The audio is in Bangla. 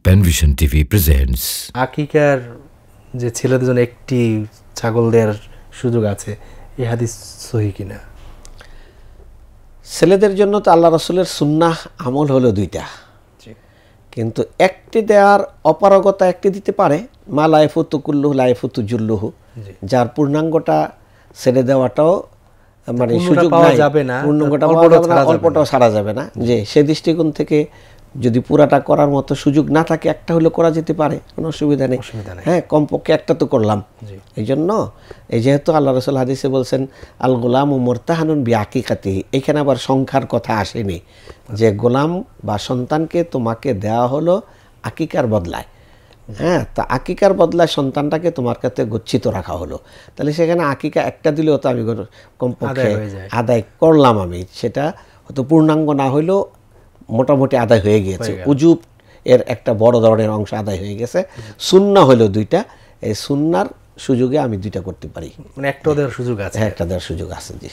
Panvision TV presents. আকিকার যে ছেলেদের জন্য একটি ছাগল দেওয়ার সুযোগ আছে, এই হাদিস সহি কিনা? ছেলেদের জন্য তো আল্লাহ রাসূলের সুন্নাহ আমল হলো দুইটা, কিন্তু একটি দেওয়ার অপারগতা একটি দিতে পারে, মা লাইফুতু কুল্লুহু লাইফুতু জুল্লুহু, যার পূর্ণাঙ্গটা ছেড়ে দেওয়াটাও মানে সুযোগ নাই, পূর্ণাঙ্গটা পাওয়া যাবে না, অল্পটাও ছাড়া যাবে না। যে সে দৃষ্টিকোণ থেকে যদি পুরাটা করার মতো সুযোগ না থাকে, একটা হলে করা যেতে পারে, কোনো অসুবিধা নেই। হ্যাঁ, কমপক্ষে একটা তো করলাম। এই জন্য এই যেহেতু আল্লাহ রাসূল হাদিসে বলছেন আল গোলামু মুরতাহানুন বিআকিকাতিহি, এখানে আবার সংখ্যার কথা আসেনি, যে গোলাম বা সন্তানকে তোমাকে দেওয়া হলো আকিকার বদলায়। হ্যাঁ, তা আকিকার বদলায় সন্তানটাকে তোমার কাছে গচ্ছিত রাখা হলো, তাহলে সেখানে আকিকা একটা দিলেও তো আমি কমপক্ষে আদায় করলাম, আমি সেটা হয়তো পূর্ণাঙ্গ না হইলেও মোটামুটি আদায় হয়ে গিয়েছে। উজুব এর একটা বড় ধরনের অংশ আদায় হয়ে গেছে। সুন্নাহ হলো দুইটা, এই সুন্নার সুযোগে আমি দুইটা করতে পারি, মানে একটা দেওয়ার সুযোগ আছে। হ্যাঁ, একটা দেওয়ার সুযোগ আছে। জি।